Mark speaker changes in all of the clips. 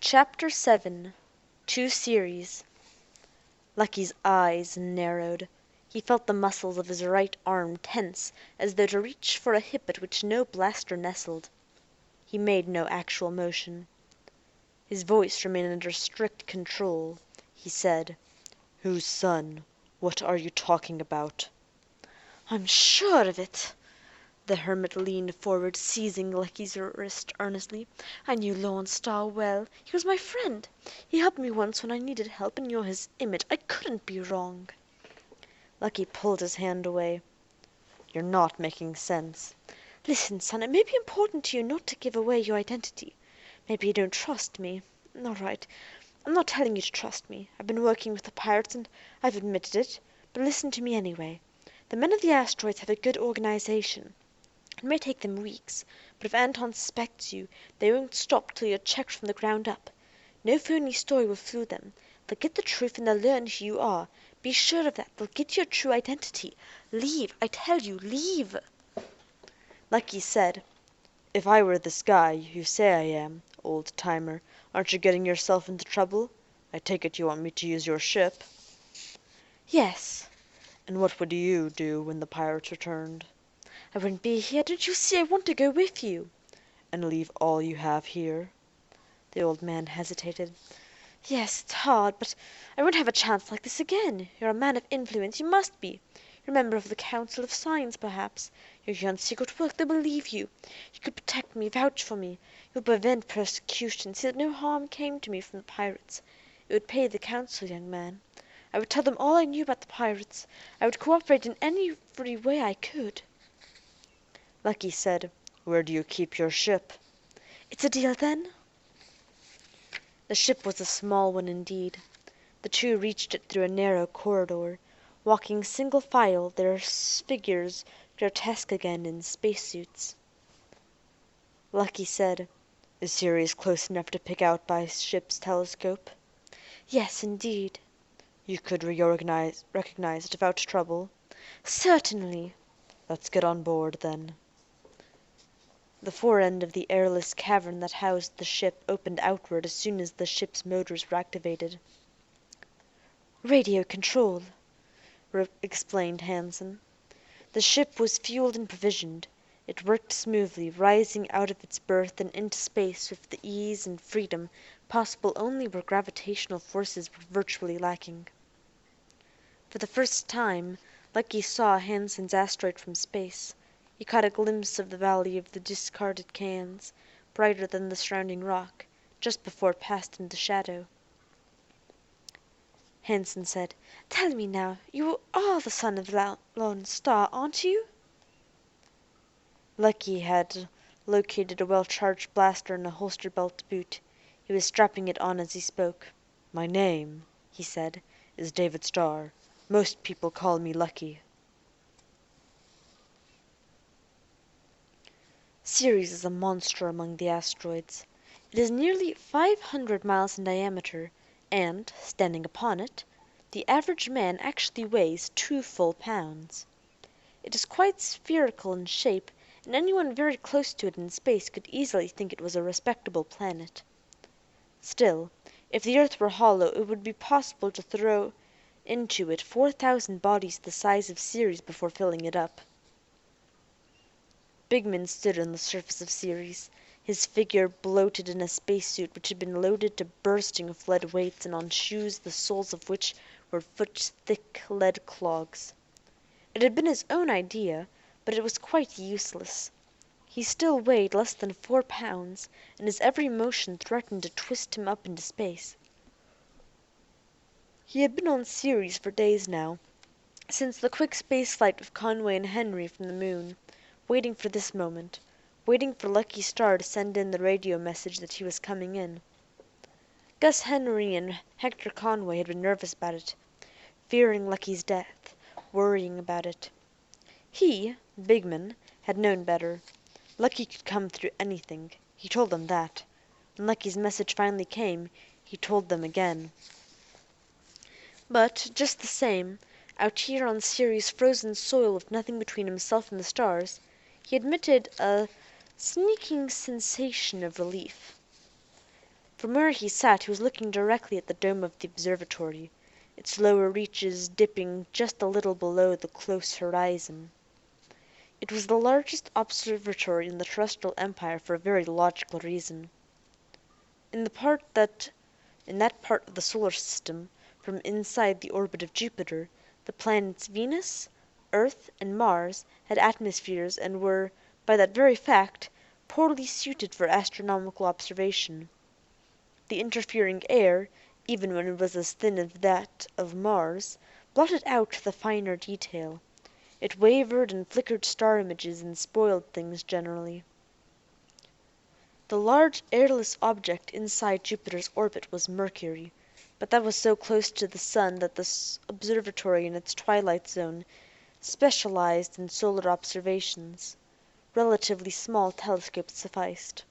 Speaker 1: Chapter 7 Two Ceres Lucky's eyes narrowed. He felt the muscles of his right arm tense as though to reach for a hip at which no blaster nestled. He made no actual motion. His voice remained under strict control. He said, "Whose son? What are you talking about?" "I'm sure of it." The hermit leaned forward, seizing Lucky's wrist earnestly. "I knew Lord Starr well. He was my friend. He helped me once when I needed help, and you're his image. I couldn't be wrong." Lucky pulled his hand away. "You're not making sense." "Listen, son, it may be important to you not to give away your identity. Maybe you don't trust me. All right. I'm not telling you to trust me. I've been working with the pirates, and I've admitted it. But listen to me anyway. The men of the Asteroids have a good organization. It may take them weeks, but if Anton suspects you, they won't stop till you're checked from the ground up. No phony story will fool them. They'll get the truth and they'll learn who you are. Be sure of that. They'll get your true identity. Leave, I tell you, leave." Lucky said, "If I were this guy you say I am, old timer, aren't you getting yourself into trouble? I take it you want me to use your ship."
Speaker 2: "Yes."
Speaker 1: "And what would you do when the pirates returned?"
Speaker 2: "I wouldn't be here. Don't you see I want to go with you?"
Speaker 1: "And leave all you have here?"
Speaker 2: The old man hesitated. "Yes, it's hard, but I won't have a chance like this again. You're a man of influence. You must be. You're a member of the Council of Science, perhaps. You're here on secret work. They believe you. You could protect me, vouch for me. You would prevent persecution, see that no harm came to me from the pirates. It would pay the Council, young man. I would tell them all I knew about the pirates. I would cooperate in every way I could."
Speaker 1: Lucky said, "Where do you keep your ship?"
Speaker 2: "It's a deal, then?"
Speaker 1: The ship was a small one indeed. The two reached it through a narrow corridor, walking single file, their figures grotesque again in spacesuits. Lucky said, "Is Ceres close enough to pick out by ship's telescope?"
Speaker 2: "Yes, indeed."
Speaker 1: "You could recognize it without trouble?"
Speaker 2: "Certainly."
Speaker 1: "Let's get on board, then." The fore end of the airless cavern that housed the ship opened outward as soon as the ship's motors were activated.
Speaker 2: "Radio control,"
Speaker 1: explained Hansen. The ship was fueled and provisioned. It worked smoothly, rising out of its berth and into space with the ease and freedom possible only where gravitational forces were virtually lacking. For the first time Lucky saw Hansen's asteroid from space. He caught a glimpse of the valley of the discarded cans, brighter than the surrounding rock, just before it passed into shadow.
Speaker 2: Hansen said, "Tell me now, you are the son of Lord Starr, aren't you?"
Speaker 1: Lucky had located a well-charged blaster in a holstered belt boot. He was strapping it on as he spoke. "My name," he said, "is David Starr. Most people call me Lucky." Ceres is a monster among the asteroids. It is nearly 500 miles in diameter, and, standing upon it, the average man actually weighs 2 full pounds. It is quite spherical in shape, and anyone very close to it in space could easily think it was a respectable planet. Still, if the earth were hollow it would be possible to throw into it 4,000 bodies the size of Ceres before filling it up. Bigman stood on the surface of Ceres, his figure bloated in a spacesuit which had been loaded to bursting with lead weights and on shoes the soles of which were foot-thick lead clogs. It had been his own idea, but it was quite useless. He still weighed less than 4 pounds, and his every motion threatened to twist him up into space. He had been on Ceres for days now, since the quick space flight with Conway and Henry from the moon, waiting for this moment, waiting for Lucky Starr to send in the radio message that he was coming in. Gus Henry and Hector Conway had been nervous about it, fearing Lucky's death, worrying about it. He, Bigman, had known better. Lucky could come through anything. He told them that. When Lucky's message finally came, he told them again. But, just the same, out here on Ceres' frozen soil with nothing between himself and the stars, he admitted a sneaking sensation of relief. From where he sat he was looking directly at the dome of the observatory, its lower reaches dipping just a little below the close horizon. It was the largest observatory in the terrestrial empire for a very logical reason. In that part of the solar system, from inside the orbit of Jupiter, the planets Venus, Earth, and Mars had atmospheres and were, by that very fact, poorly suited for astronomical observation. The interfering air, even when it was as thin as that of Mars, blotted out the finer detail. It wavered and flickered star images and spoiled things generally. The large airless object inside Jupiter's orbit was Mercury, but that was so close to the sun that the observatory in its twilight zone specialized in solar observations. Relatively small telescopes sufficed.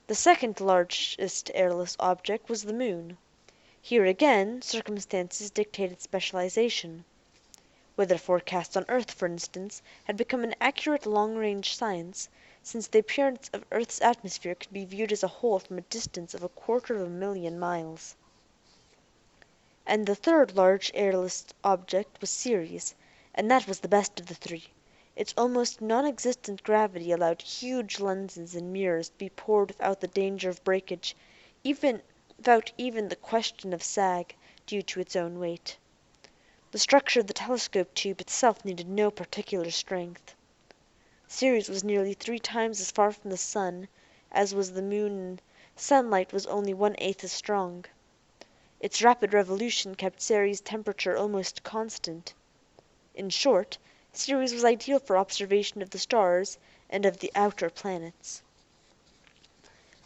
Speaker 1: The second largest airless object was the moon. Here again circumstances dictated specialization. Weather forecasts on Earth, for instance, had become an accurate long-range science, since the appearance of Earth's atmosphere could be viewed as a whole from a distance of 250,000 miles. And the third large airless object was Ceres, and that was the best of the three. Its almost non-existent gravity allowed huge lenses and mirrors to be poured without the danger of breakage, without even the question of sag, due to its own weight. The structure of the telescope tube itself needed no particular strength. Ceres was nearly 3 times as far from the sun as was the moon, and sunlight was only 1/8 as strong. Its rapid revolution kept Ceres' temperature almost constant. In short, Ceres was ideal for observation of the stars and of the outer planets.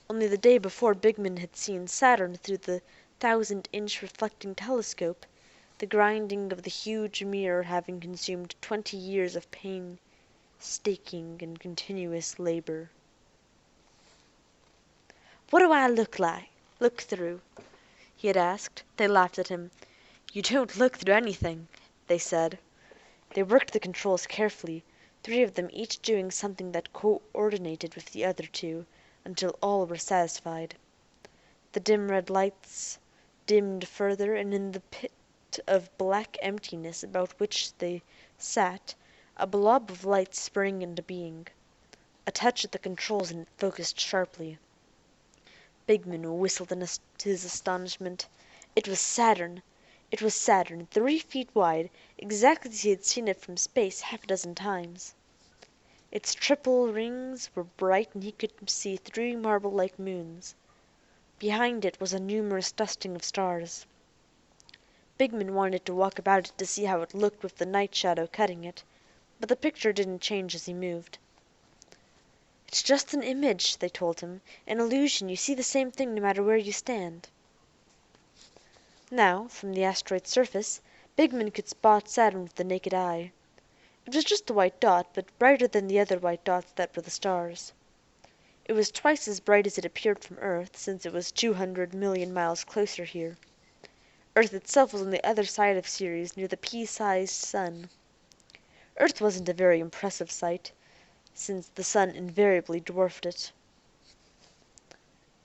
Speaker 1: Only the day before Bigman had seen Saturn through the 1,000-inch reflecting telescope, the grinding of the huge mirror having consumed 20 years of painstaking and continuous labor. "What do I look through?" he had asked. They laughed at him. "You don't look through anything," they said. They worked the controls carefully, 3 of them each doing something that coordinated with the other 2, until all were satisfied. The dim red lights dimmed further, and in the pit of black emptiness about which they sat, a blob of light sprang into being. A touch at the controls and it focused sharply. Bigman whistled in his astonishment. It was Saturn! It was Saturn, 3 feet wide, exactly as he had seen it from space half a dozen times. Its triple rings were bright and he could see 3 marble-like moons. Behind it was a numerous dusting of stars. Bigman wanted to walk about it to see how it looked with the night shadow cutting it, but the picture didn't change as he moved. "It's just an image," they told him. "An illusion. You see the same thing no matter where you stand." Now, from the asteroid's surface, Bigman could spot Saturn with the naked eye. It was just a white dot, but brighter than the other white dots that were the stars. It was twice as bright as it appeared from Earth, since it was 200 million miles closer here. Earth itself was on the other side of Ceres, near the pea-sized sun. Earth wasn't a very impressive sight, since the sun invariably dwarfed it.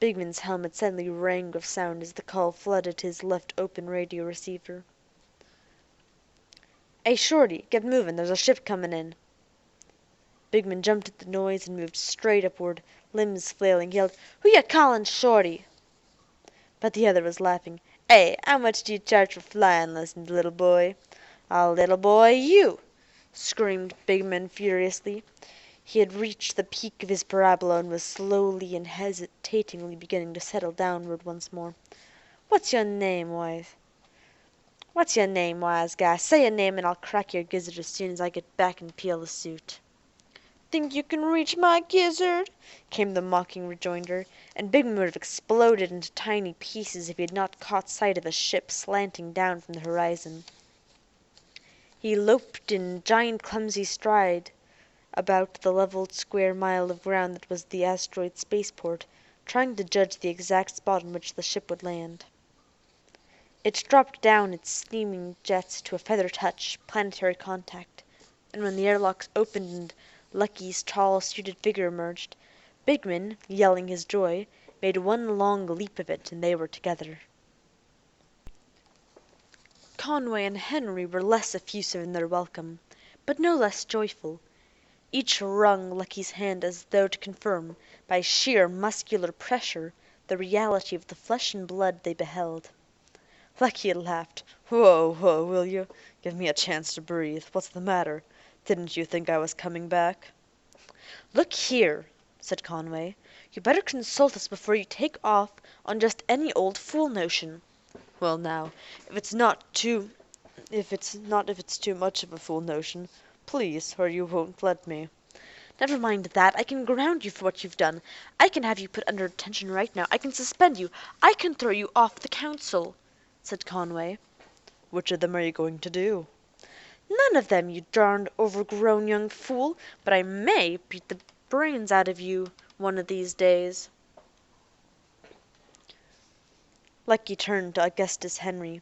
Speaker 1: Bigman's helmet suddenly rang with sound as the call flooded his left open radio receiver. "Hey, Shorty, get movin', there's a ship comin' in." Bigman jumped at the noise and moved straight upward, limbs flailing. He yelled, "Who ya callin' Shorty?" But the other was laughing. "Hey, how much do you charge for flyin' lessons, little boy?" Little boy, you!" screamed Bigman furiously. He had reached the peak of his parabola and was slowly and hesitatingly beginning to settle downward once more. "What's your name, wise guy? Say your name and I'll crack your gizzard as soon as I get back and peel the suit." "Think you can reach my gizzard?" came the mocking rejoinder, and Bigman would have exploded into tiny pieces if he had not caught sight of a ship slanting down from the horizon. He loped in giant clumsy stride about the leveled square mile of ground that was the asteroid spaceport, trying to judge the exact spot on which the ship would land. It dropped down its steaming jets to a feather touch, planetary contact, and when the airlocks opened and Lucky's tall, suited figure emerged, Bigman, yelling his joy, made one long leap of it, and they were together. Conway and Henry were less effusive in their welcome, but no less joyful. Each wrung Lucky's hand as though to confirm, by sheer muscular pressure, the reality of the flesh and blood they beheld. Lucky laughed. "Whoa, whoa, will you? Give me a chance to breathe. What's the matter? Didn't you think I was coming back?" "Look here," said Conway, "you'd better consult us before you take off on just any old fool notion."
Speaker 2: "Well, now, if it's too much of a fool notion, please, or you won't let me."
Speaker 1: "Never mind that. I can ground you for what you've done. I can have you put under detention right now. I can suspend you. I can throw you off the council," said Conway.
Speaker 2: "Which of them are you going to do?"
Speaker 1: "None of them, you darned overgrown young fool. But I may beat the brains out of you one of these days."
Speaker 2: Lucky turned to Augustus Henry.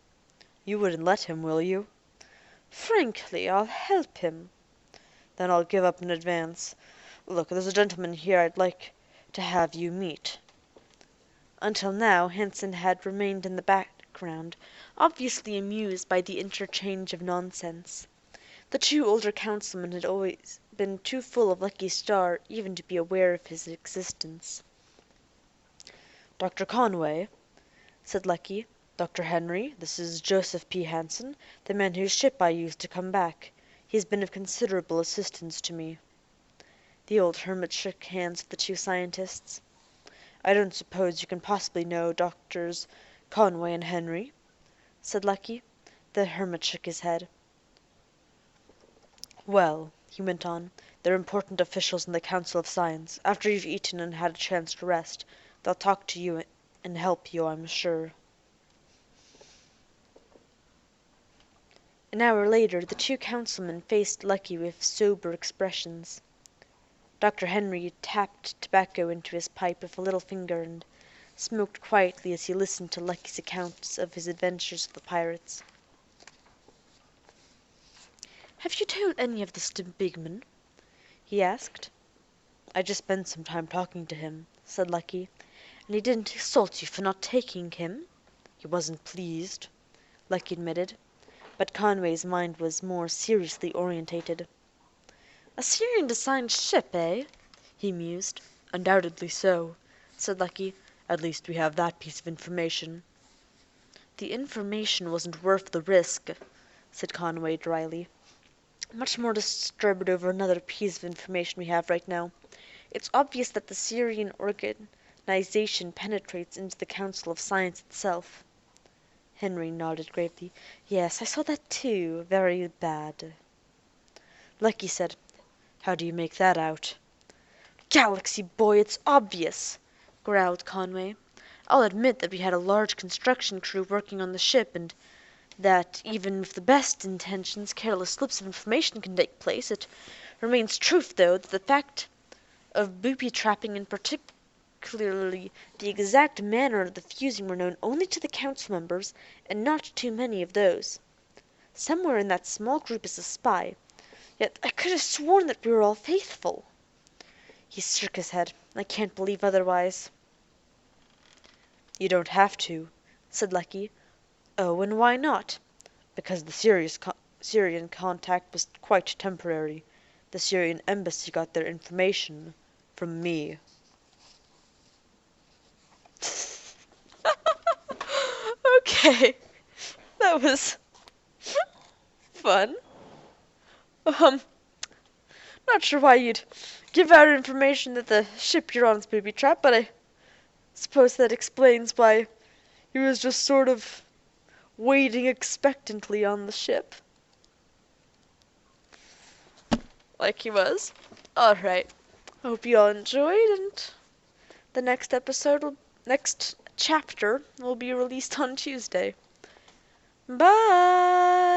Speaker 2: "You wouldn't let him, will you?"
Speaker 1: "Frankly, I'll help him."
Speaker 2: "Then I'll give up in advance. Look, there's a gentleman here I'd like to have you meet."
Speaker 1: Until now Hansen had remained in the background, obviously amused by the interchange of nonsense. The two older councilmen had always been too full of Lucky Starr even to be aware of his existence.
Speaker 2: "Dr. Conway," said Lucky. "Dr. Henry, this is Joseph P. Hansen, the man whose ship I used to come back. He has been of considerable assistance to me."
Speaker 1: The old hermit shook hands with the two scientists.
Speaker 2: "I don't suppose you can possibly know Doctors Conway and Henry?"
Speaker 1: said Lucky. The hermit shook his head.
Speaker 2: "Well," he went on, "they're important officials in the Council of Science. After you've eaten and had a chance to rest, they'll talk to you and help you, I'm sure."
Speaker 1: An hour later the two councilmen faced Lucky with sober expressions. Dr. Henry tapped tobacco into his pipe with a little finger and smoked quietly as he listened to Lucky's accounts of his adventures with the pirates. "Have you told any of this to Bigman?" he asked.
Speaker 2: "I just spent some time talking to him," said Lucky.
Speaker 1: "And he didn't insult you for not taking him?"
Speaker 2: "He wasn't pleased,"
Speaker 1: Lucky admitted. But Conway's mind was more seriously orientated. "A Syrian-designed ship, eh?" he mused.
Speaker 2: "Undoubtedly so," said Lucky. "At least we have that piece of information."
Speaker 1: "The information wasn't worth the risk," said Conway dryly. "Much more disturbed over another piece of information we have right now. It's obvious that the Syrian organization penetrates into the Council of Science itself." Henry nodded gravely. "Yes, I saw that too. Very bad."
Speaker 2: Lucky said, "How do you make that out?"
Speaker 1: "Galaxy boy, it's obvious," growled Conway. "I'll admit that we had a large construction crew working on the ship, and that, even with the best intentions, careless slips of information can take place. It remains truth, though, that the fact of booby trapping and particularly the exact manner of the fusing were known only to the council members, and not too many of those. Somewhere in that small group is a spy. Yet I could have sworn that we were all faithful." He shook his head. "I can't believe otherwise."
Speaker 2: "You don't have to," said Lucky.
Speaker 1: "Oh, and why not?"
Speaker 2: "Because the Syrian contact was quite temporary. The Syrian embassy got their information from me."
Speaker 1: Okay, that was fun. Not sure why you'd give out information that the ship you're on is booby trapped, but I suppose that explains why he was just sort of waiting expectantly on the ship. Like he was. Alright. Hope you all enjoyed, and the next chapter will be released on Tuesday. Bye!